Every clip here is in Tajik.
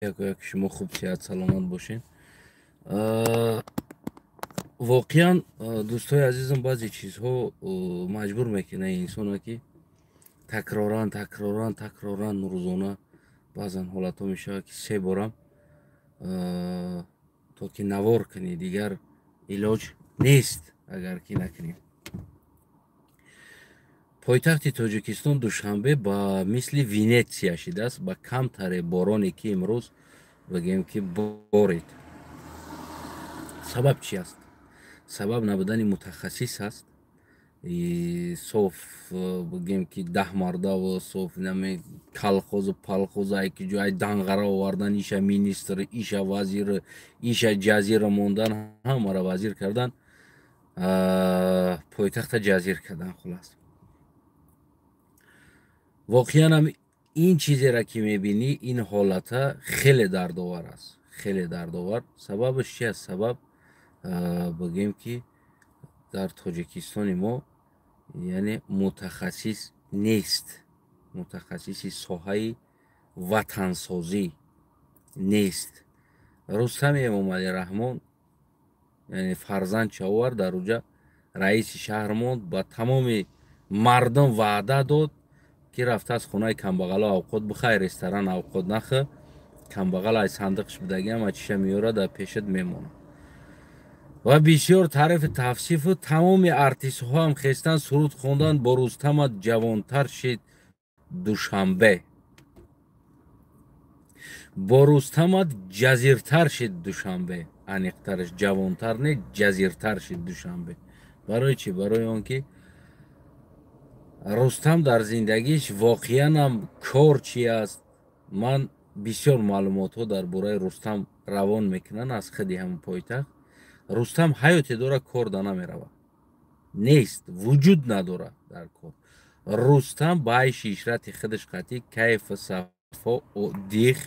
як шумо хуб сиҳат саломат бошед. Воқеан дӯстои азизам баъзе чизҳо маҷбур мекунад инсонро ки такроран рӯзона баъзан ҳолатҳо мешавад ки 3 борам то ки навор кунӣ, дигар илоҷ нест агар ки накунем. Пойтахти Тоҷикистон Душанбе ба мисли Венетсия шудааст, ба камтаре бороне ки имрӯз бигем ки борид. Сабаб чи аст? Сабаб набудани мутахассис аст. Соф бигем ки 10 мардаву соф наме калхозу палхозу айки ҷои данғара овардан, иша министр, иша вазир, иша ҷазира мондан, ҳамаро вазир кардан, пойтахта ҷазир кардан. хулас воқеан ҳам ин чизеро ки мебинӣ, ин ҳолата хеле дардовар аст, хеле дардовар. Сабабаш чи аст? Сабаб бигем ки дар Тоҷикистони мо яъне мутахассис нест, мутахассиси соҳаи ватансозӣ нест. Рустами Эмомалираҳмон яъне фарзанд чавар дар уҷа раиси шаҳр монд, ба тамоми мардум ваъда дод ки рафта аз хонаи камбағало овқот бихай, ресторан овқот нахӯр, камбағал ай сандиқш бидагиам ачиша меёрад, дар пешат мемонад. ва бисёр таърифи тавсифу тамоми артистҳо ҳам хестан суруд хондан, бо Рустамат ҷавонтар шид Душанбе, бо Рустамат ҷазиртар шид Душанбе, аниқтараш ҷавонтар не, ҷазиртар шид Душанбе. Барои чӣ? Барои он ки Рустам дар зиндагиш воқеан ҳам кор чи аст. Ман бисёр маълумотҳо дар бораи Рустам равон мекунанд аз худи ҳамин пойтахт. Рустам ҳаёте дора, кор да намеравад, нест, вуҷуд надорад дар кор. Рустам ба айши ишрати худаш қатъи кайфу сафо дих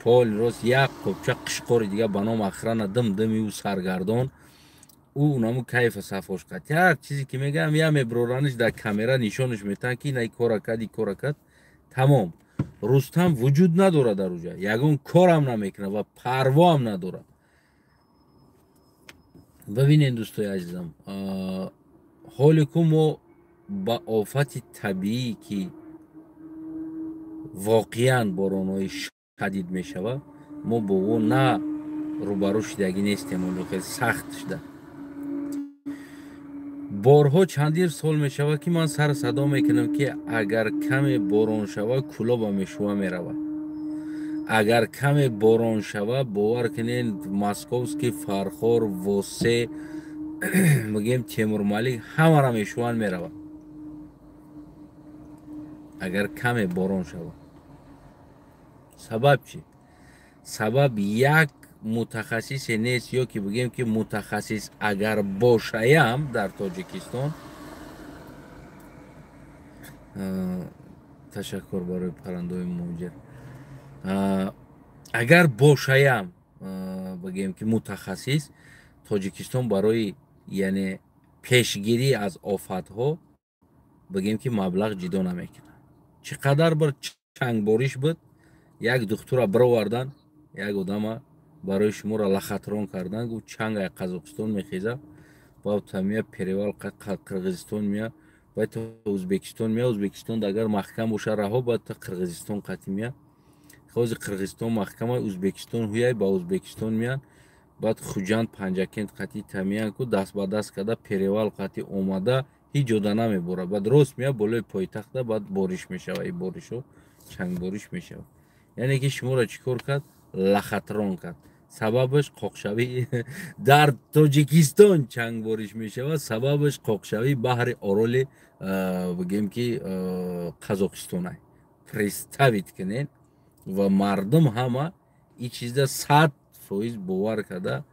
пол рост як қопча қишқори дига ба ном Ахрана дым-дыми ӯ саргардон, ӯ наму кайфу сафош қатъи ҳар чизе ки мегӯям я мебирораниш дар камера нишонаш метаҳанд ки ин ай кора кард, ин кора кард, тамом. Рустам вуҷуд надорад дар уҷа, ягон корам намекунад ва парвоам надорад. бибинед дӯстои азизам, ҳоле ку мо ба офати табиӣ ки воқеан боронҳои шадид мешавад, мо бо о на рӯбарӯ шудагӣ нестем, хеле сахт шуда. борҳо чандин сол мешавад ки ман сар садо мекунам ки агар каме борон шавад кӯлоба мешува меравад. Агар каме борон шава, бовар кунед Московский, Фархор, Восе, мигем Темурмалик ҳамаро мешуванд меравад. Агар каме борон шава. Сабаб чи? Сабаб як мутахассисе нест, ё ки бигем ки мутахассис агар бошаям дар Тоҷикистон, ташаккур барои паррандаҳои муҳоҷир. Агар бошаям бигем ки мутахассис, Тоҷикистон барои яъне пешгирӣ аз офатҳо бигем ки маблағ ҷидо намекунад. Чӣ қадар бир чангбориш буд, як духтура бировардан, як одама барои шуморо лахатрон кардан, гуфт чанг аз Қазоқистон мехезад, баъд та меяд перевал Қирғизистон меяд, баъд та Ӯзбекистон меяд, Ӯзбекистон агар маҳкам боша раҳо, баъд та Қирғизистон қатъи меяд. хози Қирғизистон маҳкама, Ӯзбекистон ҳуяй ба Ӯзбекистон меяд, баъд хуҷанд панҷакент қатъи тамиян ку даст ба даст карда перевал қатъи омада, ҳеҷ ҷода намеборад, баъд рост меяд болои пойтахта, баъд бориш мешавад, ин боришо чангбориш мешавад. яъне ки шуморо чӣ кор кард? Лахатрон кард. Сабабаш қоқшавӣ дар Тоҷикистон чангбориш мешавад, сабабаш қоқшавии баҳри ороли бигем ки Қазоқистон ай. Представит кунед. ва мардум ҳама ин чизда 100% бовар карда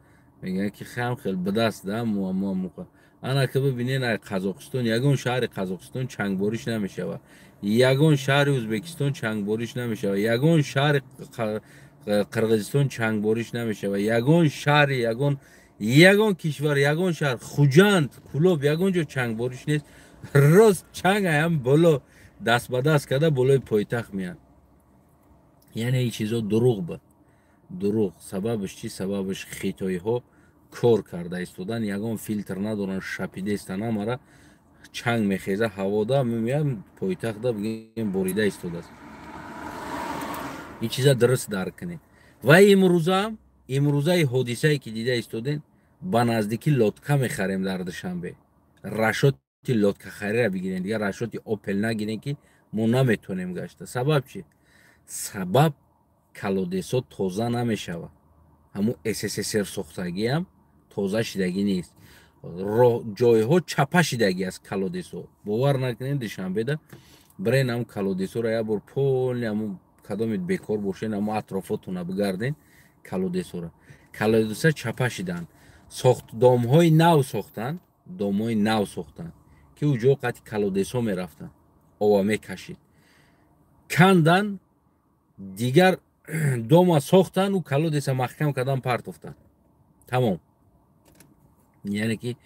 мегӯянд ки хам хел бидаст да муаммо муқа. Ана ки бибинед ай Қазоқистон, ягон шаҳри Қазоқистон чангбориш намешавад, ягон шаҳри Ӯзбекистон чангбориш намешавад, ягон шаҳри Қирғизистон чангбориш намешавад, ягон шаҳри ягон кишвар, ягон шаҳр Хуҷанд, Кӯлоб ягон ҷо чангбориш нест. Рост чанг ҳам боло даст ба даст карда болои пойтахт меянд. яъне ин чизо дурӯғ буд. дуруғ сабабаш чӣ? Сабабаш хитоиҳо кор карда истодан, ягон филтр надоранд, шапида истанд, ҳамара чанг мехеза ҳавода, меям пойтахта бигем борида истодааст. ин чиза дуруст дарк кунед. Ва имрӯзаи ҳодисае ки дида истодем, ба наздики лодка мехарем дар Душанбе. Рашоти лодкахарира бигирем, дигар рашоти опел нагирем ки мо наметонем гашта. Сабаб чӣ? Сабаб калодесо тоза намешавад. Ҳамун СССР сохтагиам тоза шидагӣ нест. Ҷойҳо чапа шидагӣ аст калодесо. Бовар накунед, Душанбеда бирен ҳамун калодесоро як бор полни ҳамун кадомит бекор бошен, ҳамун атрофотона бигарден калодесоро. Калодеса чапа шиданд. Домҳои нав сохтанд, домҳои нав сохтанд ки уҷо қати калодесо мерафтанд, ова мекашид. Кандан дигар дома сохтанд, у калодеса маҳкам кардан партофтанд. Тамом. яъне ки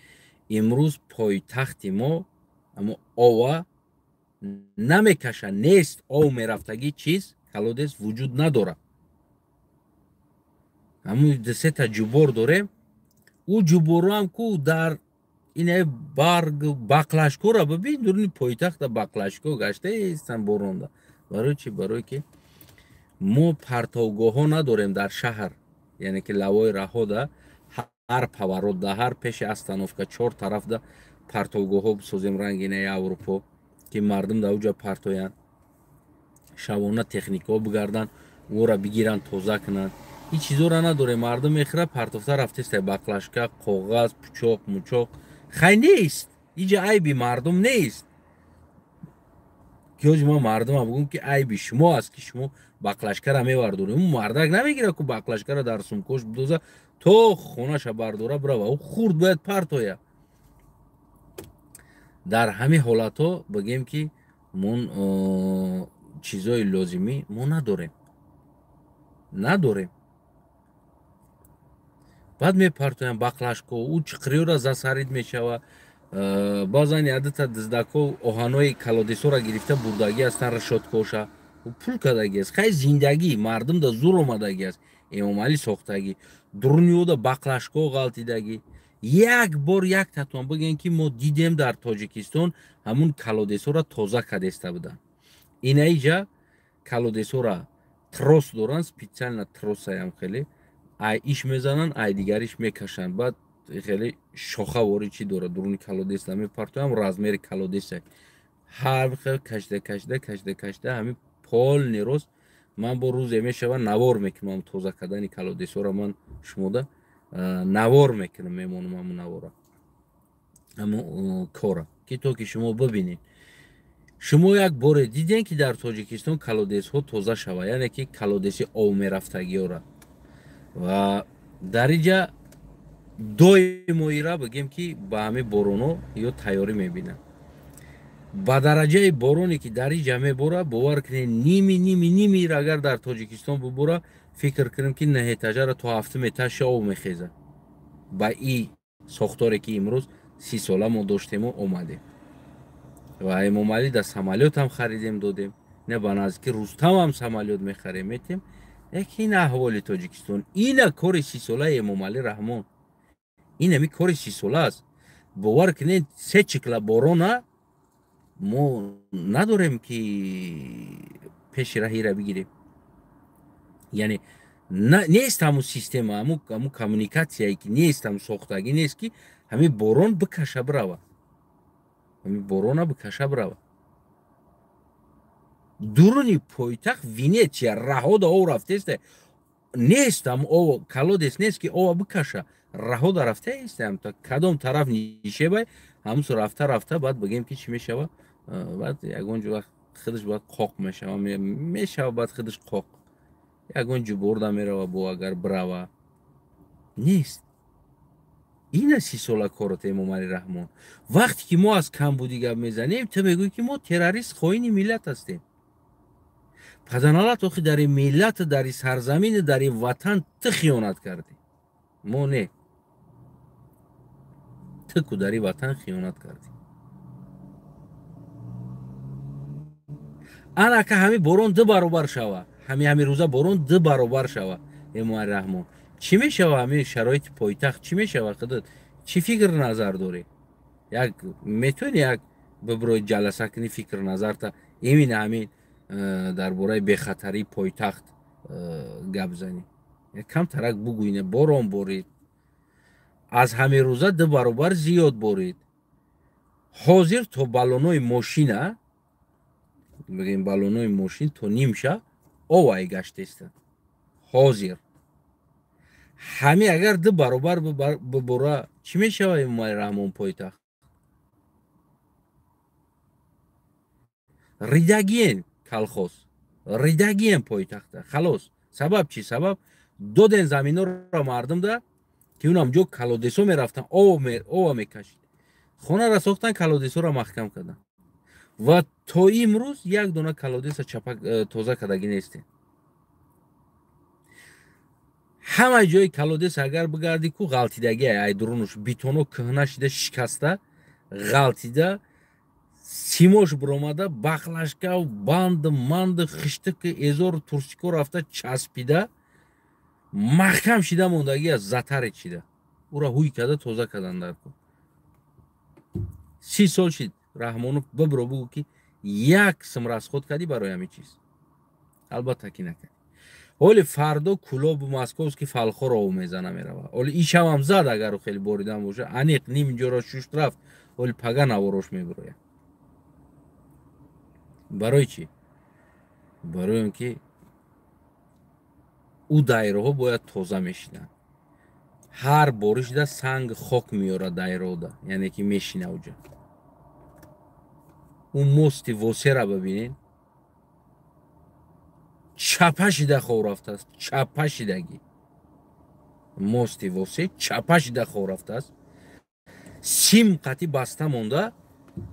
имрӯз пойтахти мо аммо ова намекаша, нест. ов мерафтагӣ чиз калодес вуҷуд надорад. ҳамун дусета ҷубор дорем. У ҷуборро ҳам ку дар инаи барг бақлашкора бибин, дуруни пойтахта бақлашко гашта истанд боронда. Барои чӣ? Барое ки мо партовгоҳҳо надорем дар шаҳр, яъне ки лавои раҳода ҳар паворотда, ҳар пеши остановка 4 тарафда партовгоҳҳо бисозем рангинаи Аврупо, ки мардум дар уҷа партоянд. Шабона техникаҳо бигарданд, ора бигиранд, тоза кунанд. ин чизоро надорем. Мардум мехӯра, партофта рафтаистай бақлашка, коғаз, пучоқ, мучоқ. Хай нест. инҷа айби мардум нест. ки ма мардума бигӯм ки айби шумо аст ки шумо бақлашкара мевардорем. Ӯ мардак намегирад ку бақлашкара дар сумкош бидоза то хонаша бардора бирава. ӯ хурд бояд партоя. дар ҳамин ҳолатҳо бигем ки мон чизои лозимӣ мо надорем. баъд мепартоям бақлашко, ӯ чиқриёра засарид мешава. баъзан ядита диздако оҳанои калодесора гирифта бурдагӣ ҳастанд решоткоша. пул кардагӣ аст. Хай зиндагӣ мардум да зур омадагӣ аст. Эмомалӣ сохтагӣ, дурниёда бақлашко ғалтидагӣ. Як бор як татуан бигем ки мо дидем дар Тоҷикистон ҳамун калодесора тоза кардеста буданд. Инаиҷа калодесора трос доранд, специально тросаям хеле ай иш мезананд, ай дигариш мекашанд. Баъд хеле шохавори чӣ дорад, дуруни калодеста мепартоям, размери калодеса ҳар хел кашида ҳамин полнирос. Ман бо рӯзе мешава навор мекунам тоза кардани калодесора. Ман шумода навор мекунам, мемонам ҳамун навора, ҳамун кора, ки то ки шумо бибинед. Шумо як боре дидем ки дар Тоҷикистон калодесҳо тоза шава, яъне ки калодеси ов мерафтагиёра. ва дар инҷа доимоира бигем ки ба ҳамин боронҳо ё тайёрӣ мебинад. Ба дараҷаи бороне ки дар инҷа мебора, бовар кунед ними агар дар Тоҷикистон бибора, фикр кунем ки 9 этажара то 7 этажа ов мехезад. Ба ин сохторе ки имрӯз 30 сола мо доштему омадем. ва Эмомалӣ да самолётам харидем додем. Не ба наздики Рустамам самолёт мехарем метем. ин аҳволи Тоҷикистон. Ина кори 30 солаи Эмомалӣ Раҳмон. ин ҳамин кори 30 сола аст. бовар кунед 3 чикла борона мо надорем ки пеши раҳира бигирем. яъне нест ҳамун система, ҳамун коммуникатсияе ки нест, ҳамун сохтагӣ нест ки ҳамин борон бикаша бирава. ҳамин борона бикаша бирава. дуруни пойтахт Венетсия раҳода ов рафтеста нест, ҳам ов калодес нест ки ова бикаша. раҳода рафтаистам то кадом тараф нишебай ҳамусо рафта баъд бигем ки чӣ мешава. баъд ягон ҷо худаш баъд қоқ мешава баъд худаш қоқ. ягон ҷуборда мерава бо агар бирава. Нест. ин 30 сола корот Эмомалӣ Раҳмон. вақте ки мо аз камбудӣ гап мезанем, ту мегӯӣ ки мо террорист хоини миллат ҳастем. паданалат охи дар ин миллат, дар ин сарзамин, дар ин ватан ту хиёнат кардӣ. мо не. ту ку дар ин ватан хиёнат кардӣ. анака ҳамин борон 2 баробар шава. ҳамин рӯза борон 2 баробар шава. امام رحمان چی میشه و همه شرایط پایتخت چی میشه و خودت چی فکر نظر داری یک میتونی یک ببروی جلسه کنی فکر نظر تا همین همین درباره بخطری پایتخت گپ زنی کم ترک بگوینه باران بارید از همه روزه 2 برابر زیاد بارید حاضر تو بالونای ماشینه بگیم بالونای ماشین تو نیمشه اوای گشته است حاضر همه اگر 2 برابر ببره چی میشه امام رحمان پایتخت ریدگین کلخوز ریدگین پایتخت خلاص سبب چی سبب دادن زمینا رو مردم ده که اونم جو کلودسو میرفتن او میکشید خونه را ساختن کلودسو را محکم کردن و تا امروز یک دونه کلودس چپک تازه کردگی نیست همه جای کلودس اگر بگردی کو غلطیدگی ای درونش بیتونو کهنه شده شکسته غلطیده سیموش برآمده бахлашка و بند مند خشته که ازور ترسیکو رفته چسبیده محکم شده موندگی از زتر چیده او را هوی کرده تازه کردن در کن 30 سال شد رحمانو ببرو بگو که یک سم از خود کردی برای همین چیز البته که نکردی ولی فردا کلاب مسکوس که فلخو را میزنه میروه ولی این شب هم زد اگر خیلی بریدن باشه انیق نیم اینجا را شوشت رفت ولی پگه نواروش میبروه برای چی؟ برای اینکه او دایره ها باید تازه میشینن هر بارش ده سنگ خاک میاره دایره ده یعنی که میشینه اوجا اون مست واسه را ببینین چپش ده خو رفته است چپش دگی مست واسه چپش ده خو رفته است سیم قطی بسته مونده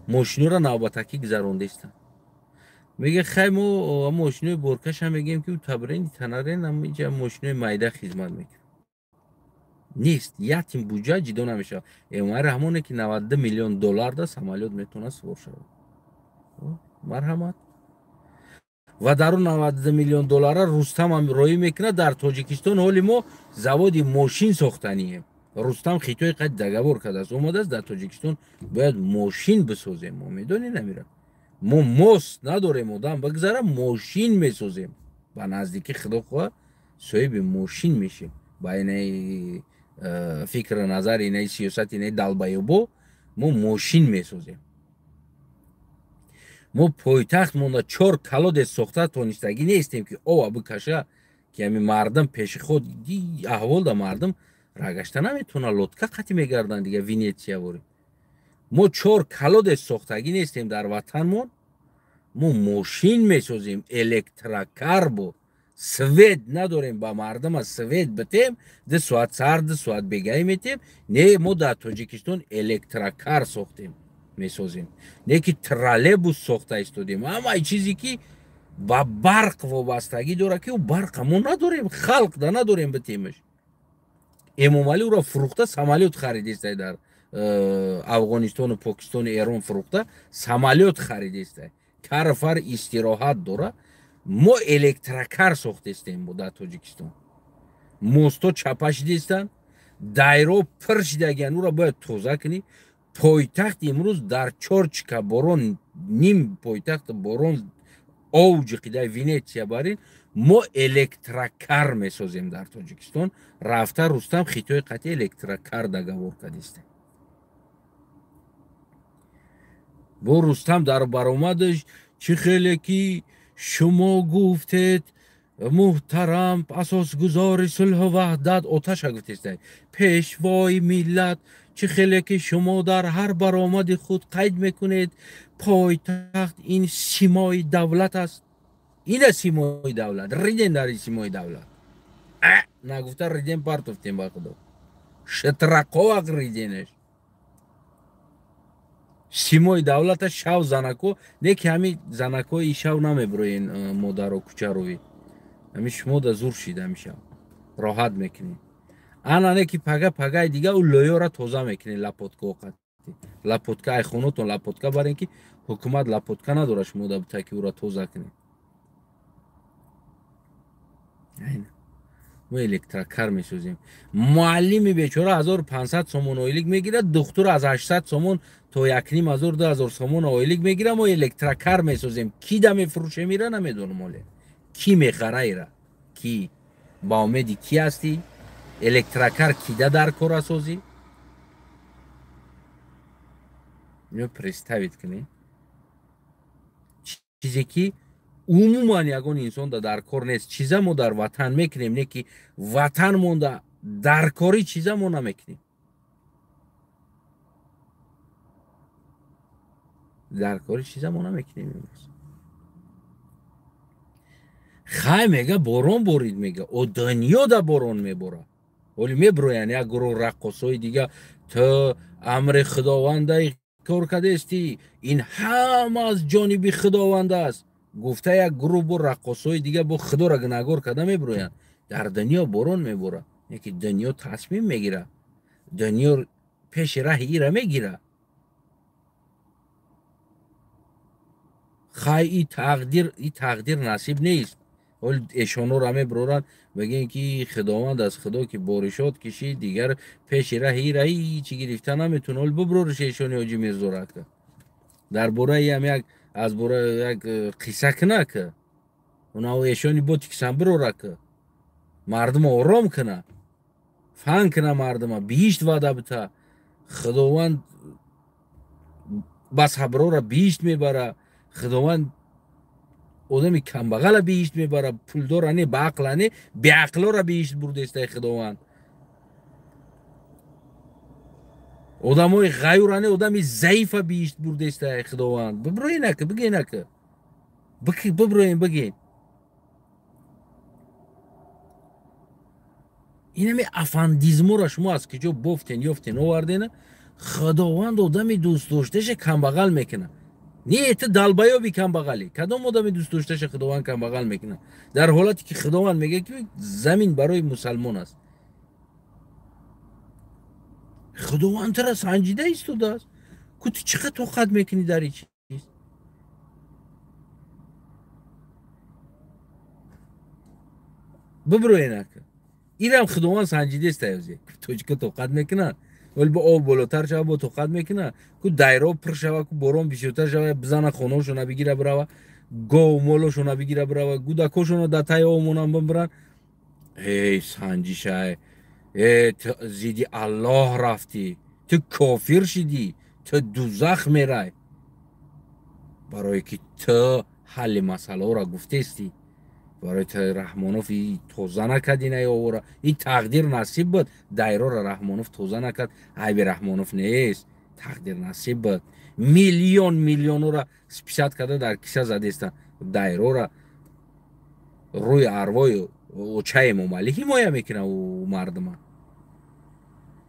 ماشینو را نوبتکی گذرونده است میگه خیلی ما ماشینو برکش هم میگیم که تبرین تنرین هم اینجا ماشینو مایده خدمت میکنه نیست یتیم بودجه جدا نمیشه امام رحمانه که 92 میلیون دلار ده سمالیات میتونه سوار شود مرحمت و در اون 92 میلیون دلار رستم هم روی میکنه در تاجیکستان حالی ما زواد ماشین ساختنیه رستم خیتوی قد دگبور کرده است اومده است در تاجیکستان باید ماشین بسازیم ما میدونی نمیره ما ماست نداریم آدم بگذاره ماشین میسازیم با نزدیکی خدا خواه صاحب ماشین میشیم با اینه فکر نظر اینه سیاست اینه دلبایبو ما ماشین میسازیم ما پایتخت مونده 4 کلود ساخته تونستگی نیستیم که او بکشه که همین مردم پیش خود دی احوال ده مردم رگشته نمیتونه لطکه قطی میگردن دیگه وینیتیا بوری ما 4 کلود ساختگی نیستیم در وطنمون ما ماشین میسازیم الکتریکار بو سوید نداریم با مردم از سوید بتیم 2 ساعت سر 2 ساعت بگی میتیم نه ما در تاجیکستان الکتریکار ساختیم میسازیم نه که ترالبوس ساخته استودیم اما ای چیزی که با برق وابستگی داره که برق ما نداریم خلق ده نداریم بتیمش امام علی او را فروخته سمالیات خریدیست در افغانستان و پاکستان و ایران فروخته سمالیات خریدیست کارفر استراحت داره ما الکتریکار ساخته استیم در تاجیکستان موستا چپش دیستن دایرو پرش دگن او را باید توزه کنی پایتخت امروز در 4 چکه بارون نیم پایتخت بارون اوج قیده وینیتسیا برین ما الکتریکار میسازیم در تاجیکستان رفته رستم خیتوی قطعی الکتریکار دگوار کدیسته با رستم در برآمدش چه خیلی که شما گفتید محترم اساس گذار صلح و وحدت آتش گفتید پیشوای ملت چه خیلی که شما در هر برآمد خود قید میکنید پایتخت این سیمای دولت است این سیمای دولت ریدن در سیمای دولت نگفته ریدن پرتفتیم با خدا شترقا ریدنش سیمای دولت شو زنکو نه که همین زنکوی شو نمیبروین مادر و کوچه روی همین شما دا زور شید همیشه راحت میکنی انا نه که پگه دیگه او لویا را توزه میکنی لپوتکا وقت لپوتکا ای خونتون لپوتکا برای اینکه حکومت لپوتکا نداره شما دا بتا که او را توزه کنی ما الکترکر میسازیم. معلمی بیچاره 1500 سومون آیلیگ میگیره، دکتر از 800 سومون تا 1,500 2000 سومون آیلیگ میگیره. ما الکترکر میسازیم. کی ده میفروشه میره نمیدونم ولی کی میخره ایره؟ کی با امیدی کی هستی؟ الکترکر کی ده در کار سازی؟ اینو پرستوید کنی چیزی که عموما یگان انسان در کار نیست. چیزا ما در وطن میکنیم نه که وطن مونده در کاری چیزا ما نمیکنیم. در کاری چیزا ما نمیکنیم. خای میگه بارون بارید، میگه او دنیا دا بارون میباره. ولی میبروین یک گروه رقصای دیگه تو امر خداوند کار کرده استی، این همه از جانب خداوند است. گفته یک گروه با رقصای دیگه با خدا را نگار کرده میبروین. در دنیا بارون میباره. یکی دنیا تصمیم میگیره، دنیا پیش ره ایره میگیره. خای این تقدیر نصیب نیست. ولی ایشانو را میبرورن بگین که خداوند از خدا که بارشات کشید دیگر پیش رهی رهی چی گرفته نمیتونه. ولی ببرورش ایشانی حاجی میرزا که در باره هم یک از باره یک قصه کنه که اونا ایشانی با تکسن برو که مردم آرام کنه، فن کنه، مردم بیشت وعده بته. خداوند بس حبرو را بیشت میبره. خداوند آدمی کمبغل بیشت میبره، پولدارانه به عقلانه به عقلا را بیشت برده است خداوند. آدمای غیورانه آدمی ضعیف بیشت برده است خداوند. ببروین که بگین که ببروین بگین اینمی افندیزمو را شما از کجا بفتین یافتین آوردین؟ خداوند آدمی دوست داشتهش کمبغل میکنه. نه تو دلبایا بی کمبغلی. کدام آدمی دوست داشتهش خداوند کمبغل میکنه؟ در حالتی که خداوند میگه که زمین برای مسلمان است. خداوند تو را سنجیده ایستاده است که تو چقدر توقع میکنی در این چیز. ببروین که این هم خداوند سنجیده است تو چقدر توقع میکنه. ولی با آب بالاتر شوه با توقع میکنه که دایره پر شوه که بارون بیشتر شوه بزنه خونه‌شون بگیره بروه، گاو مالشون بگیره بروه، گودکاشون در تای آمونم ببرن. ای سنجیشه، ای تو زیدی الله رفتی، تو کافر شدی، تو دوزخ میرای. برای که تو حل مسئله را گفتستی. برای تو رحمانوف توزه نکد این آورا. این تقدیر نصیب بود. دایره را رحمانوف توزه نکد. عیب رحمانوف نیست، تقدیر نصیب بود. میلیون را سپیشت کرده در کیسه زده است. دایره را روی ارواح اوچه ممالی حمایه میکنه و مردم.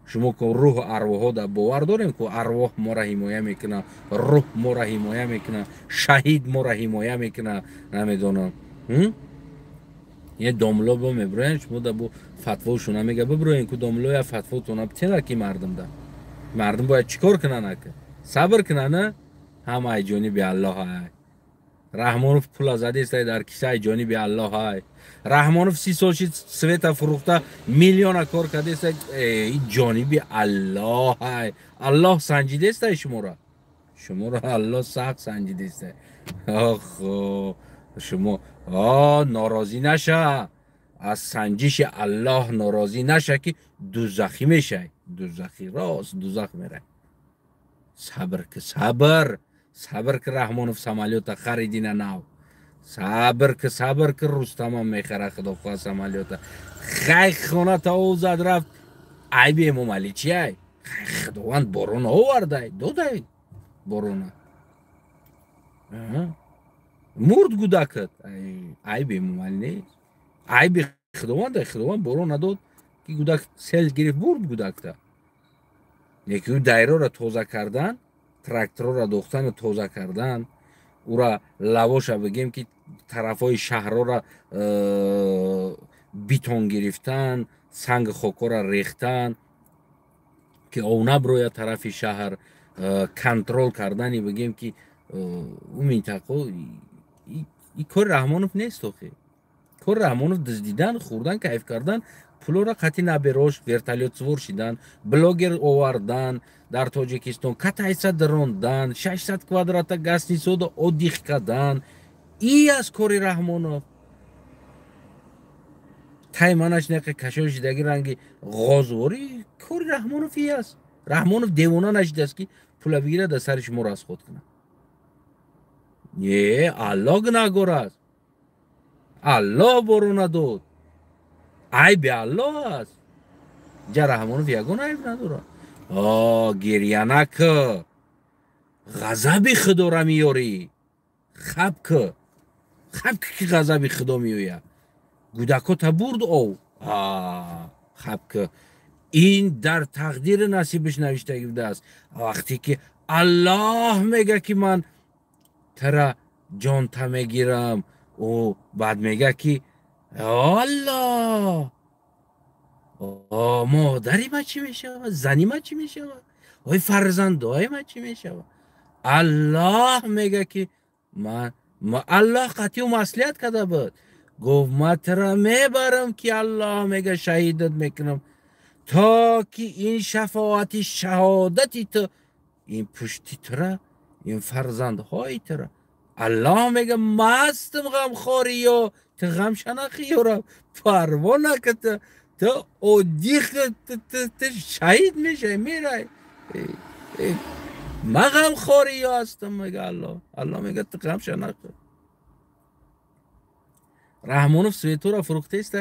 شما که روح ارواح ها در باور داریم که ارواح ما را حمایه میکنه، روح ما را حمایه میکنه، شهید ما را حمایه میکنه. نمیدونم یه داملا با میبرین شما در با فتواشون میگه ببروین که داملا یا فتواتون بتینه که مردم باید چیکار کنن که صبر کنن. هم ای جانب الله های رحمانوف پول زده است در کیسه جانب الله های. رحمانوف 30 سال شد سویت فروخته میلیون کار کرده است ای جانب الله های. الله سنجیده است شما را الله سخت سنجیده است. آخ شما ناراضی نشه از سنجش الله، ناراضی نشه که دوزخی میشه. دوزخی راست دوزخ میره. صبر که صبر که رحمانوف سمالیوتا خریدین نو. صبر که رستم هم میخره خدا خواه سمالیوتا. خیلی خونه تا او زد رفت عیب امام علی چیه؟ خداوند بارون آورده داده بارون مرد گودکت. عیب امام علی نیست، عیب خداوند بارون نداد که گودک سیل گرفت برد گودکتا. یکی دایره را توزه کردن، تراکتور را دوختن و توزه کردن، او را لواش بگیم که طرفای شهر را بیتون گرفتن، سنگ خاکا را ریختن که او نبروی طرف شهر، کنترل کردنی بگیم که اون منطقه این کار رحمانوف نیست. کار رحمانов دزدیدن، خوردن، کیف کردن، پولو را قطعی نبراش، ورتالیت سوار شدن، بلوگر آوردن در تاجیکستان، کتایصد راندن، 600 کوادرات گاسنی سودا odich کردن. ای از کاری رحمانов. تایمانش نکه کشش دیگه رنگی غازوری کاری رحمانov ای است. رحمانov دیوانه نشده است که پول بگیره در سرش مور از خود کنه. یه الله گناهگار است. الله بارو نداد. عیب الله است. جا رحمانov یگان عیب نداره. گریه نکه. غضب خدا را میاری. خب که غضب خدا میویه. گودکات برد او. خب که این در تقدیر نصیبش نوشته بوده است. وقتی که الله میگه که من ترا جان تا میگیرم و بعد میگه که الله مادری ما چی میشه؟ زنی ما چی میشه؟ فرزندای ما چی میشه؟ الله میگه که من الله قطعی و مصلحت کرده بود. گفت ما ترا میبرم که الله میگه شهیدت میکنم تا که این شفاعت شهادتی تو این پشتی ترا این فرزندهای ترا الله میگه مستم غمخوری یا تو غم شناخی یا پروا نکته تو اودیخ تو شهید میشه میره ما غمخوری یا هستم میگه الله میگه تو غم شناخی. رحمانov سویتو را فروخته است.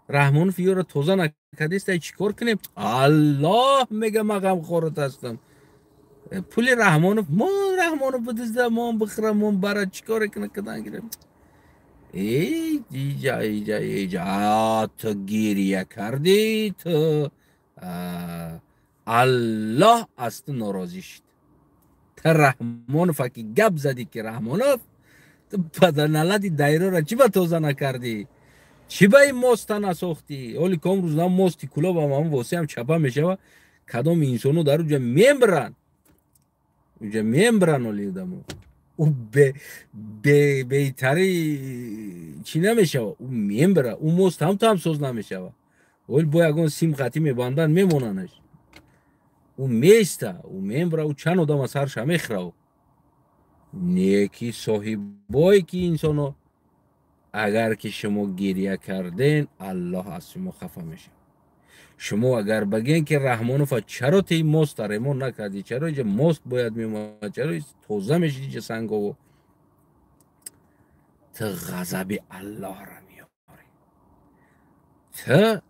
رحمانov یو را توزه نکرده است. چی کار کنیم؟ الله میگه ما غمخوارت هستم. پول رحمانov ما بدزده ما بخرم ما برای چی کار کنه کدن گیرم. ایجا تو گیریه کردی تو الله از تو ناراضی شد. تا رحمانov که گپ زدی که رحمانov پدر نلدی دایره را چی با توزه نکردی؟ چی با این ماست نساختی؟ اولی کام روز نام ماستی کلا با همون واسه هم چپا میشه و کدام انسانو در اونجا میمبرن اولی دمو او بهتری چی نمیشه او میمبره او ماست هم تو هم سوز نمیشه اولی با یکان سیم خطی میبندن میموننش او میسته او میمبره او چند آدم از سرش میخره نیکی صاحبایی که انسانو اگر که شما گریه کردین الله از شما خفه میشه. شما اگر بگین که رحمانov چرا تی ماست ریمون نکردی چرا اینجا ماست باید میمونه چرا توزه میشی اینجا سنگو تو غضب الله را میاری تو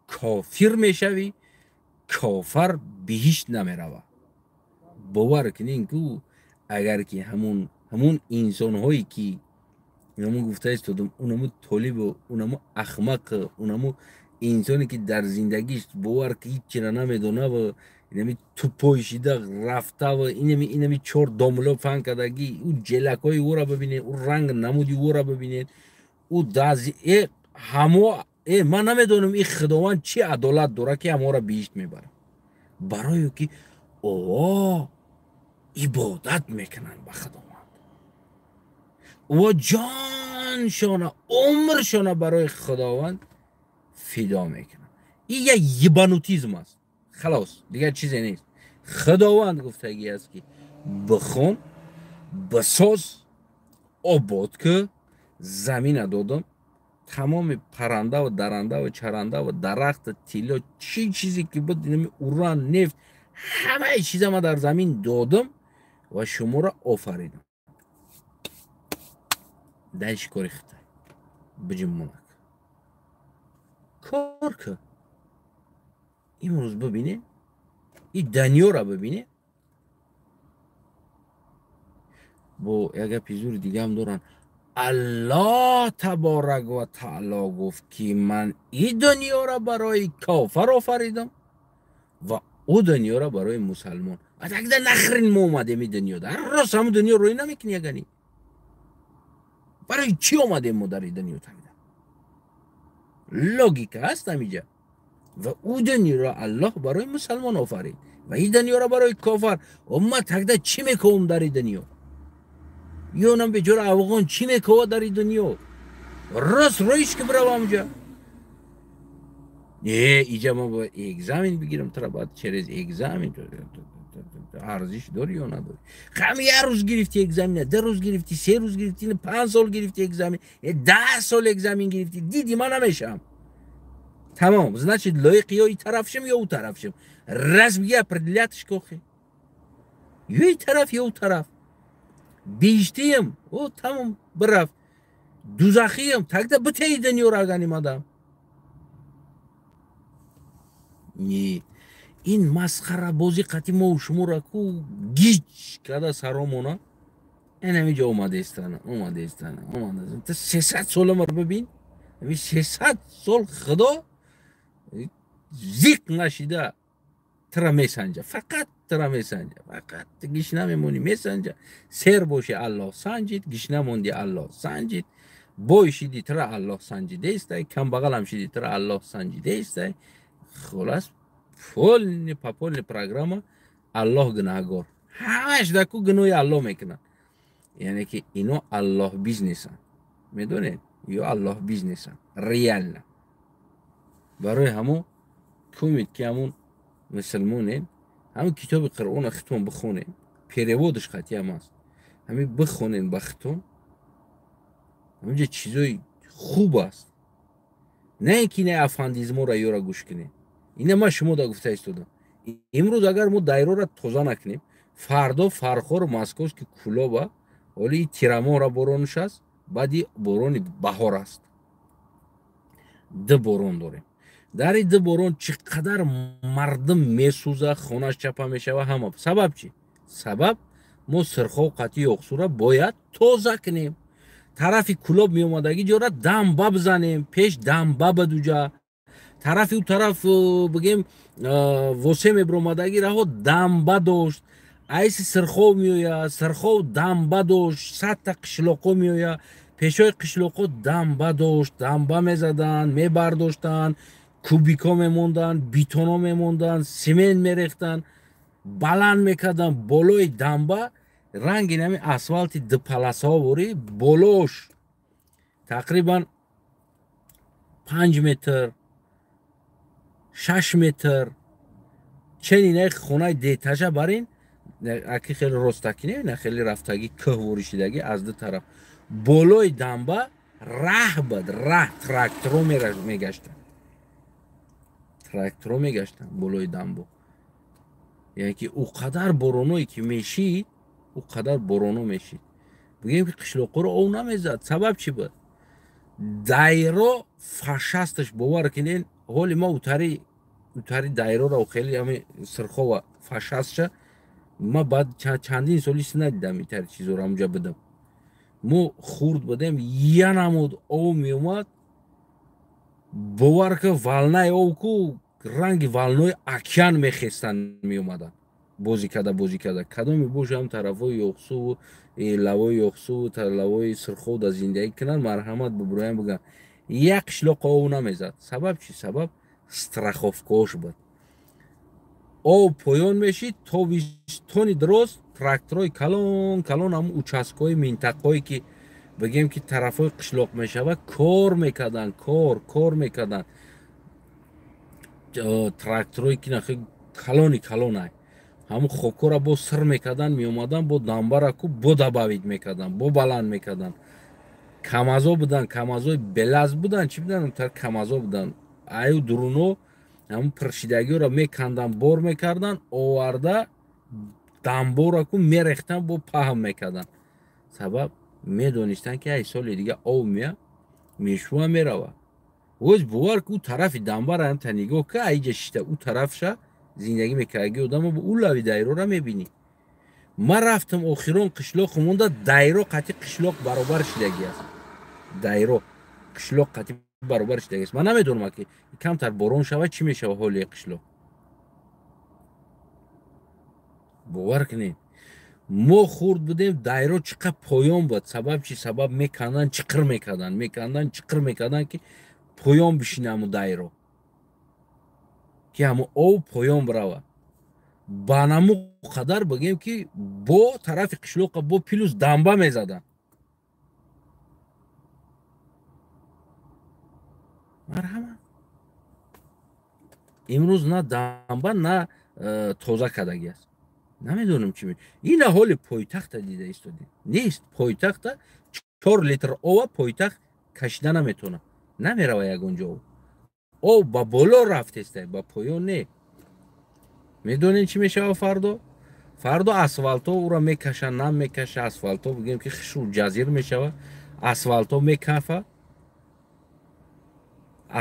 کافر میشوی کافر بهشت نمیروه. باور کنین که اگر که همون انسان هایی که اونمو گفته است اونمو طالب و اونمو احمق اونمو انسانی که در زندگیش باور که هیچ چیز نمیدونه و اینمی تو پایشیده رفته و اینمی چهار داملو فن کردگی او جلکای او را ببینید او رنگ نمودی او را ببینید او دازی همو من نمیدونم این خداوند چی عدالت داره که همه را بهشت میبره برای که عبادت میکنن به خداوند و جانشان عمرشان برای خداوند فدا میکنن. این یه یبانوتیزم است. خلاص دیگه چیزی نیست. خداوند گفتگی است که بخون بساز آباد که زمین دادم تمام پرنده و درنده و چرنده و درخت تیلا چیزی که بود اینمی اوران نفت همه چیز ما در زمین دادم و شما را آفریدم. دایش کاری خطای بجمونک کار که امروز ببینه این دنیا را ببینه با یک پیزور دیگه هم دارن الله تبارک و تعالی گفت که من این دنیا را برای کافر آفریدم و او دنیا را برای مسلمان. اگر نخرین ما اومدیم این دنیا در راست همون دنیا روی نمیکنی یگنی برای چی اومدیم ما در این دنیا تمیدم لوگیک هست همیجا و او دنیا را الله برای مسلمان آفرید و این دنیا را برای کافر امت تکده چی میکنم در این دنیا یا اونم به جور افغان چی میکنه در این دنیا راست رویش که برم آمجا ایجا ما با اگزامین بگیرم ترا باید چرز اگزامین ارزش داری یا نداری خم یه روز گرفتی اگزامین 2 روز گرفتی 3 روز گرفتی 5 سال گرفتی اگزامین 10 سال اگزامین گرفتی دیدی من نمیشم tamam значит лайق я и тарafшим я у тарafшим разве я определять кохи я и тарaf я у тарaf بیشتیم او tamam برف دوزخیم тогда بتیدن یورگانیم آدم نه این مسخره بازی قدیم و شما را کو گیج کده سرامونا این همینجا اومده استانه تا 300 سال ما رو ببین 300 سال خدا زیق نشیده ترا میسنجه فقط ترا میسنجه فقط گشنه میمونی میسنجه سر باشه الله سنجید گشنه موندی الله سنجید بوی شیدی ترا الله سنجیده ایسته کم بغل هم شیدی ترا الله سنجیده ایسته خلاص فول پاپول پروگرام الله گناهگار همش دکو گنوی الله میکنن یعنی که اینو الله بیزنسن میدونید یا الله بیزنسن ریال نه برای همون کومید که همون مسلمونین همون کتاب قرآن اختون بخونین پیروادش خطی هم هست همین بخونین بختون همینجا چیزای خوب است نه اینکه نه افاندیزمو را یورا گوش کنین اینه ما شما دا گفته ایستودم امروز اگر ما دایره را توزا نکنیم فردا فرخور ماسکوش که کلا با ولی تیرامو را برونش است بعدی برون بهار است 2 برون داریم در این 2 برون چقدر مردم میسوزه خونش چپا میشه و همه سبب چی؟ سبب ما سرخو قطعی اقصو را باید توزا کنیم طرفی کلوب می اومدگی جورا دنبا بزنیم پیش دنبا بدوجا طرفی او طرف بگیم واسه می برومدگی را دنبا داشت ایسی سرخو میویا سرخو دنبا داشت 100 تا قشلوقو میویا پیشوی قشلوقو دنبا داشت دنبا میزدن میبرداشتن کوبیکا میموندن بیتونا میموندن سیمنت میریختن بلند میکردن بالای دنبا رنگ نمی اسفالت 2 پلاسا بوری بلوش تقریبا 5 متر 6 متر چنین یک خونه دیتاجا برین اکی خیلی رستکی نه خیلی رفتگی که ورشیدگی از 2 طرف بالای دنبا راه بود راه تراکتورو میگشتن بالای دنبا یعنی که او قدر برونوی که میشید او قدر برونو میشید بگیم که قشلوقو رو او نمیزد سبب چی بود دایره فاشستش باور کنین حالی ما اوتاری دایره رو خیلی همه سرخو و فاشست ما بعد چندین سالیش ندیدم این چیزو رو همونجا بدم ما خورد بدم یه نمود او میومد باور که والنای او کو رنگ والنای اکیان میخستن میومدن بازی کرده کدومی باشه هم طرفای یخسو لوای یخسو تا لوای سرخو دا زندگی کنن مرحمت ببرایم بگم یک شلوق او نمیزد سبب چی؟ سبب استرخوفکوش بود او پایان میشید تا ویستونی درست تراکتورای کلون هم اوچاسکای منطقهایی که بگیم که طرفای قشلوق میشود کار میکردن تراکتورایی که نخی کلون های همون خوکو را با سر میکردن میومدن با دنبا را کو با دباوید میکردن با بلند میکردن کمازو بودن کمازوی بلاز بودن چی بودن اونتر کمازو بودن ایو درونو همون پرشیدگی را میکندن بار میکردن آورده دنبا را کو میرختن با پهم میکردن سبب میدونستن که ای سال دیگه او میشوه میروه وز بوار که او طرف دنبا را هم تنیگو که ایجا شیده او طرف شه زندگی میکردگی آدم با او لوی دایرو را میبینی ما رفتم آخران قشلاق مونده دایرو قطعی قشلاق برابر شدگی است دایرو قشلاق قطعی برابر شدگی است من نمیدونم که کمتر بارون شود چی میشه حالی قشلاق باور کنید ما خورد بودیم دایرو چقدر پایان بود سبب چی؟ سبب میکندن چقر میکردن که پایان بشینه همون دایرو که همون او پایان بروه بانمو قدر بگیم که با طرف قشلوق با پیلوس دنبا میزدن марҳамат. имрӯз на дамба, на тоза кадаги аст. намедонам чӣ ме ин аҳоли пойтахта дида истодӣ. Нест. Пойтахта 4 литр ова пойтахт кашида наметавонад. Намерава ягон ҷо. Об ба боло рафтеста, ба поён не. медонед чӣ мешава фардо? Фардо асфалтҳо уро мекашанд, нам мекаша, асфалтҳо бигӯем ки хишру ҷазир мешава, асфалтҳо мекафа,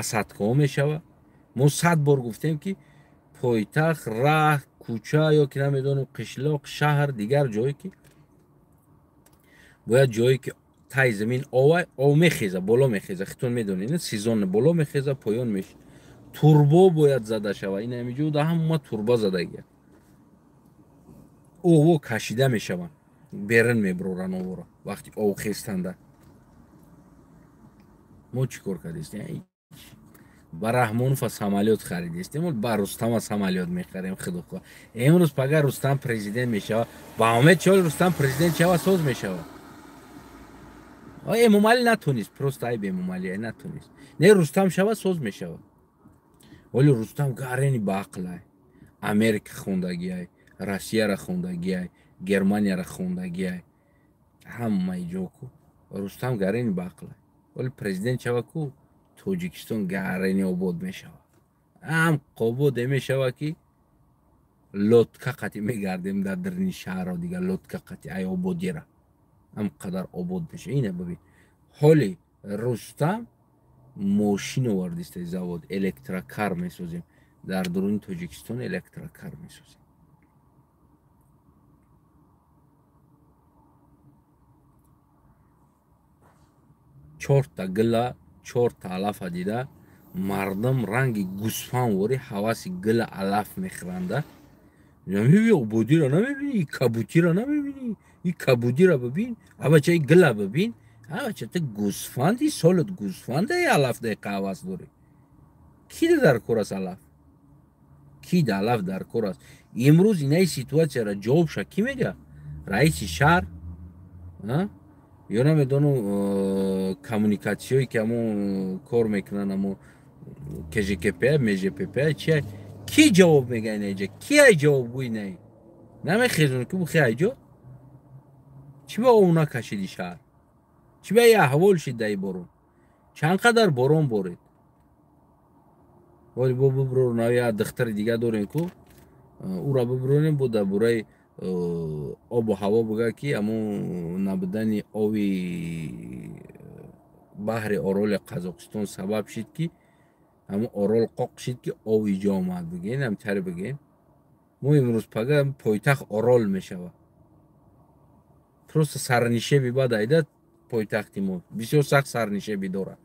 асадкҳо мешава. мо 100 бор гуфтем ки пойтахт, раҳ, кӯча ё ки намедонам қишлоқ, шаҳр, дигар ҷое ки бояд ҷое ки таи замин ов мехеза, боло мехеза. хитон медонед, сезон боло мехеза, поён меша. турбо бояд зада шава. ин ҳамиҷода ҳама турба задагия. ово кашида мешаванд. берин мебуроранд овора вақти ов хестанда. мо чӣ кор кардем? ба Раҳмонова самолет харидем, ба Рустама самолет мехарем. худохоҳ имрӯз пага Рустам президент мешава, ба умед чоли Рустам президент шава, соз мешава. Эмомалӣ натонист, просто айб Эмомалӣ натонист. Не, Рустам шава, соз мешава. вале Рустам гарени баақлай. Америка хондагиай, Россияра хондагиай, Германияра хондагиай. ҳамаи ҷо ку Рустам гарени баақлай. вале президент шава ку Тоҷикистон гарени обод мешава. ҳам қободе мешава ки лотка қати мегардем дар дарини шаҳрро дига лотка қати ай ободира. ҳам қадар обод мешава. ина бибин. ҳоли Рустам мошин овардистай завод, электрокар месозем. дар дуруни Тоҷикистон электрокар месозем. чорта гила, чорта алафа дида мардам ранги гӯсфандвори ҳаваси гила алаф мехӯранда. намебини ободиро, намебини кабутиро, намебини и кабудиро бибин, абачаи гила бибин. абача ту гӯсфанди солат гӯсфанда алаф деқа ҳавас дорӣ. ки дар кор аст алаф? ки да алаф дар кор аст? имрӯз инаи ситуатсияро ҷавобша ки мега? раиси шаҳр ё намедонам коммуникатсиёи ки ҳамон кор мекунанд, ҳамон КЖКП, МЖПП чия? ки ҷавоб мега инаиҷа? ки ай ҷавобгӯи наи? намехезон ки бухи айҷо? чӣ ба ов накашиди шаҳр? чӣ ба и аҳвол шид даи борон? чанд қадар борон борид? вале бо бибурор нави я духтари дига дорем ку ура бибуронем бо дар бораи обу ҳаво буга ки ҳамон набудани ови баҳри ороли Қазоқистон сабаб шид ки ҳамон орол қоқ шид ки ови ҷо омад бигем, ҳамчари бигем. мо имрӯз пага пойтахт орол мешава. просто сарнишеби бад айда пойтахти мо бисёр сахт сарнишеби дорад.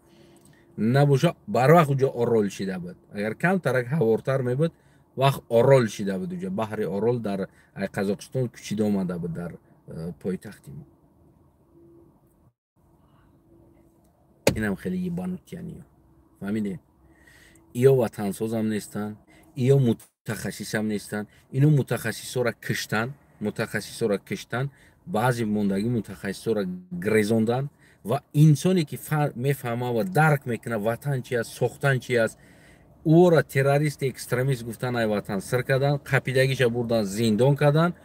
набоша барвақт уҷо орол шида буд. агар камтарак ҳавортар мебуд вақт орол шида буд. уҷо баҳри орол дар Қазоқистон кӯчида омада буд дар пойтахти мо. инам хеле ебанутияниё. фаҳмидем? иё ватансозам нестанд, иё мутахассисам нестанд. ино мутахассисоро киштанд, баъзе мондаги мутахассисоро гирезондан ва инсоне ки мефаҳма ва дарк мекуна ватан чи аст, сохтан чи аст, ӯро террорист, экстремист гуфтан ай ватан сир карданд, қапидагиша бурдан зиндон карданд.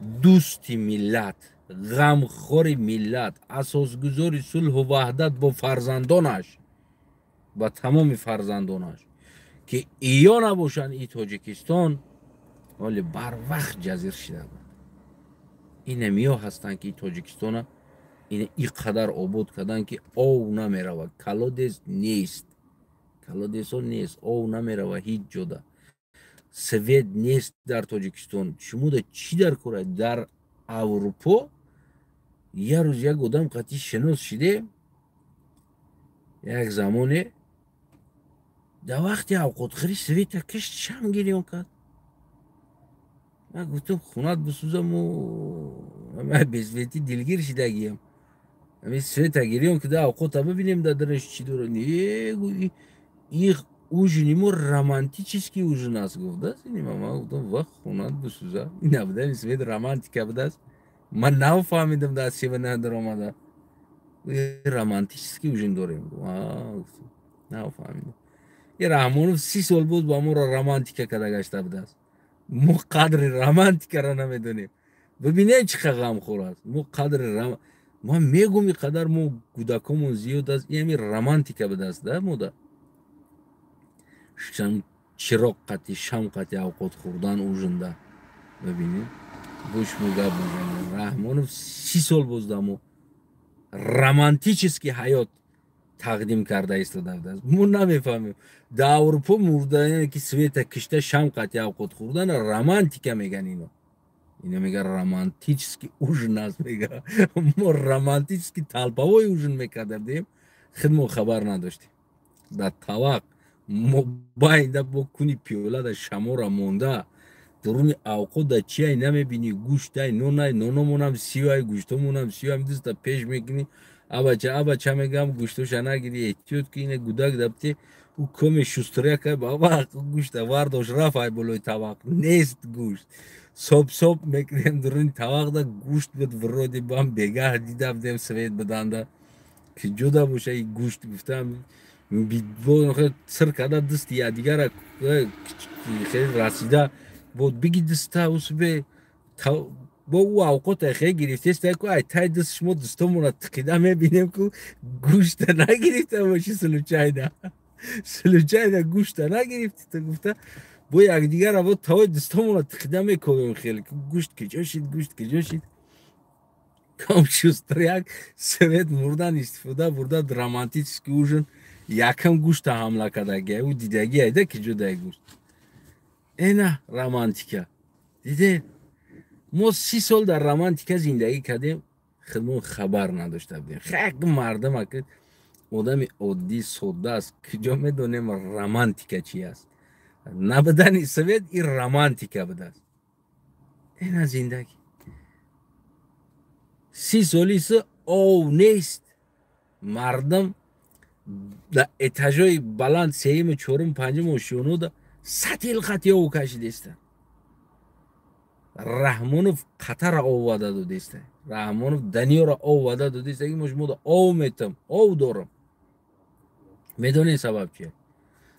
дӯсти миллат, ғамхори миллат, асосгузори сулҳу ваҳдат бо фарзандонаш, ба тамоми фарзандонаш ки иё набошанд и Тоҷикистон вале барвақт ҷазир шида буд. инам иё ҳастанд ки Тоҷикистона ина и қадар обод карданд ки ов намеравад. колодес нест. колодесо нест. ов намерава ҳеҷ ҷода. свет нест дар Тоҷикистон. шумода чӣ дар кора? дар аврупо як рӯз як одам қатъи шинос шидем. як замоне дар вақти авқотхӯрӣ света кишт, шам гирён кард. ман гуфтам хунат бисӯзаму бесветӣ дилгир шидагиям. света гирён кида авқота бибинем дар дараш чӣ дора. и ужини мо романтический ужин аст гуфта. ман гуфтам ва хунат бисӯза. набудани свет романтика будааст. ман нафаҳмидам дар севана даромада. романтический ужин дорем. нафаҳмидам. این رحمانوف 30 سال بود با ما را رمانتیکا کده گشته بوده است. ما قدر رمانتیکا را نمیدونیم. ببینید چه غمخوار است. ما قدر ما میگم اینقدر ما کودکمون زیاد است. این رمانتیکا بوده است ده مودا. چراغ قطی شم قطی اوقات خوردن اوجنده. ببینید گوش میگه رحمانوف 30 سال بوده رمانتیچسکی حیات تقدیم کرده ایستاده است. ما نمیفهمیم. در اروپا مردن که سویت کشته شم قطی اوقات خوردن رمانتیکا میگن اینو. اینو میگه رمانتیچسکی اوژن است میگه. ما رمانتیچسکی تلپاوی اوژن میکردیم خود ما خبر نداشتیم. در طواق ما باید با کنی پیوله در شما را مونده درون اوقات در چیه نمیبینی گوشت های نونمون هم سیوه گوشتمون هم سیوه هم دست پیش میکنی ابا چه میگم گوشتوش نگیری احتیاط که اینه گودک دبتی او کمی شستره که بابا گوشت وارداش رفت بلوی طبق نیست گوشت صبح میکنیم درون طبق دا گوشت بود ورودی با هم بگه دیده بدیم سوید بدنده که جدا باشه این گوشت گفتم سر کده دست یا دیگر خیلی رسیده بود بگی دسته اوس به با او اوقات خیلی گرفته است که ای تای دست شما دستمون را تقیده میبینیم که گوشت نگرفته باشی سلوچای ده گوشت نگرفتی تا گفته با یک دیگر را با تای دستمون را تقیده میکنیم خیلی که گوشت کجا شید کام شستر یک سوید مردن استفاده برده دراماتیسکی اوژن یکم گوشت حمله کده او دیدگی ایده که جدا گوشت اینه رمانتیکا دیده ما 30 سال در رمانتیکا زندگی کردیم خودمون خبر نداشته بودیم خیلی مردم که آدم عادی ساده است کجا میدونیم رمانتیکا چی است نبودن سوید این رمانتیکا بوده است اینه زندگی 30 سالیست او نیست مردم در اتاجای بلند سیم چورم پنجم و شونو دا سطیل خطی او کشیده است رحمانوف قطر آواده داده است رحمانوف دنیا را آواده داده است مش مودا او میتم او دارم میدونی سبب چیه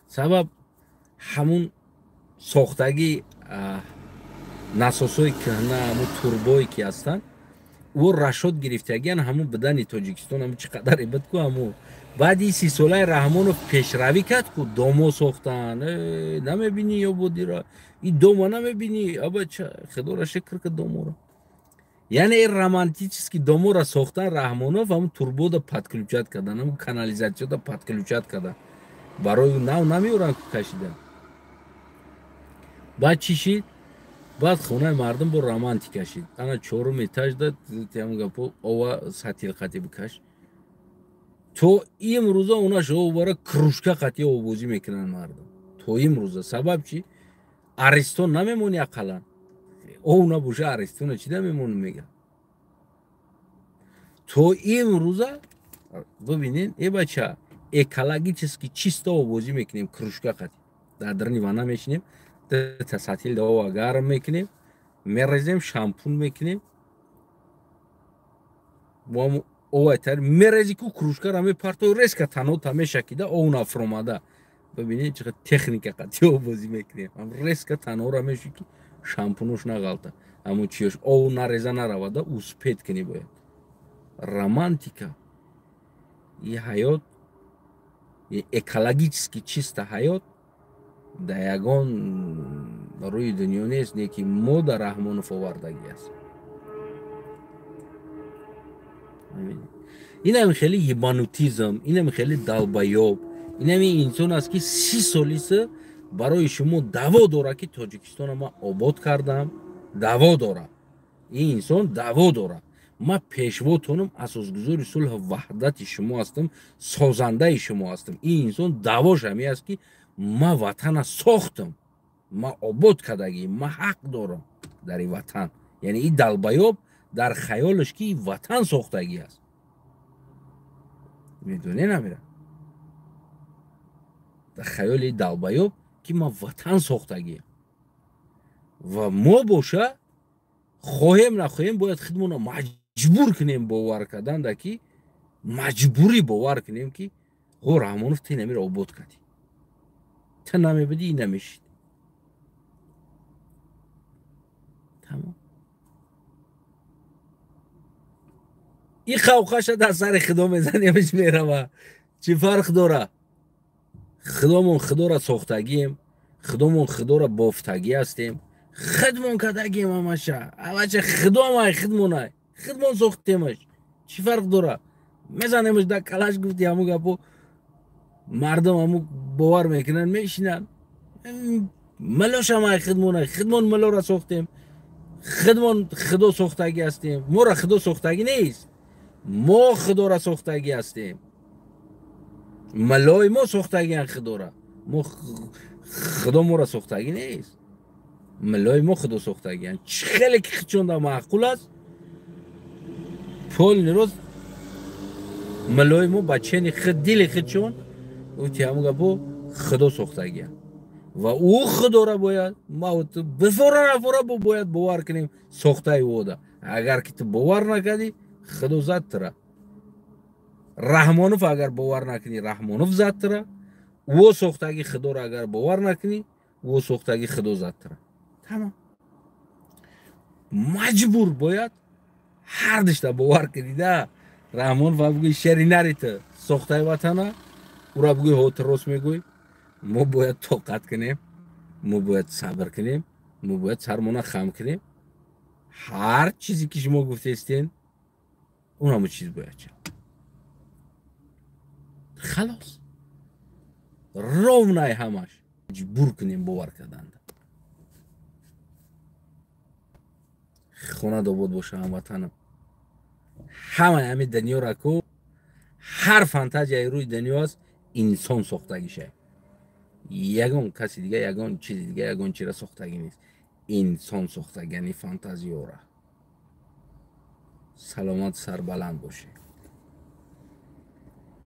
سبب همون ساختگی ناساسوی که همون توربوی که هستن او رشاد گرفتگیان همون بدن تاجیکستان همون چقدر عبادت کو همون بعدی 30 ساله رحمانوف پیشروی کرد که دومو ساختن نمیبینی یا بودی را این دومو نمیبینی ابا خدا را شکر که دومو را یعنی این رمانتیچسکی دومو را ساختن رحمانوف همون توربو دا پتکلوچت کردن همون کانالیزاسیون دا پتکلوچت کردن برای نو نمیورن که کشیدن بعد چی شید بعد خونه مردم با رمانتیکا شید انا چهارم ایتاژ داد تیام گپو او سطیل خطی بکش تو امروزا اونا شو برای کروشکا قطعی آبوزی میکنن مردم تو امروزا سبب چی؟ ارستون نمیمونی اقلا اونا بوشه ارستون چی نمیمونی میگن تو امروزا ببینین ای بچه اکالاگیچسکی چیستا آبوزی میکنیم کروشکا قطعی در درنی وانا میشنیم تساتیل دوا گرم میکنیم میریزیم شامپون میکنیم با اوتر میریزی کو کروشکا را میپرتو ریسک تنو تامه شکیده اون افروماده ببینید چقدر تکنیک قطعی آبوزی میکنیم هم ریسک تنو را میشکی شامپونوش نغلطه همون چیش او نریزه نرواده او سپید کنی باید رمانتیکا این حیات این اکالاگیچسکی چیست حیات در یگان روی دنیا نیست نیکی ما در رحمانوف آوردگی است این هم خیلی هیبانوتیزم این هم خیلی دلبایاب این هم انسان است که 30 سالیست برای شما دعوا داره که تاجیکستان ما آباد کردم دعوا داره این انسان دعوا داره ما پیشواتونم اساسگذار صلح وحدت شما هستم سازنده شما هستم این انسان دعواش همی است که ما وطن ساختم ما آباد کردگی ما حق دارم در این وطن یعنی این دلبایاب در خیالش که وطن ساختگی است میدونی نمیره در خیال این دلبایاب که ما وطن ساختگی و ما باشه خواهیم نخواهیم باید خودمون مجبور کنیم باور کردن در که مجبوری باور کنیم که رحمانوف تی نمیره آباد کردی تو نمیبودی نمیشید. تمام. این خوخش در سر خدا میزنیمش میره و چی فرق داره؟ خدامون خدا را ساختگیم، خدامون خدا را بافتگی هستیم، خدمون کدگیم همشه، همشه خدا مای خدمونه، خدمون ساختیمش. چی فرق داره؟ میزنیمش در کلاش گفتی همو گپو مردم همو باور میکنن میشینن. ملاش همه خدمونه، خدمون ملا را ساختیم، خدمون خدا ساختگی هستیم. ما را خدا ساختگی نیست، ما خدا را ساختگی هستیم. ملای ما ساختگی هن خدا را، ما خدا ما را ساختگی نیست. ملای ما خدا ساختگی هن. خیلی که خودشون در معقول است. پول نیروز ملای ما بچه خود دیل خودشون او تیامو گپو خدا ساختگی هن. و او خدا را باید ما بفورا نفورا باید باور کنیم ساخته او ده. اگر که تو باور نکردی خدا زد تره. رحمانوف اگر باور نکنی رحمانوف زد تره. او ساختگی خدا را اگر باور نکنی او ساختگی خدا زد تره. تمام. مجبور باید هر دشته باور کنی ده. رحمان و بگوی شری نریته ساخته وطنه او را بگوی ها تروس میگوی. ما باید طاقت کنیم، ما باید صبر کنیم، ما باید سرمانه خم کنیم. هر چیزی که شما گفته استین اون همه چیز باید چه خلاص روم نای همش مجبور کنیم باور کردن. خونه داباد باشه هموطنم. همه دنیا را کو هر فانتازیای روی دنیا است انسان ساختگیشه. یگان کسی دیگه یگان چیز دیگه یگان چیز ساختگی نیست. انسان ساختگی یعنی فانتازی را. سلامت سر بلند باشه.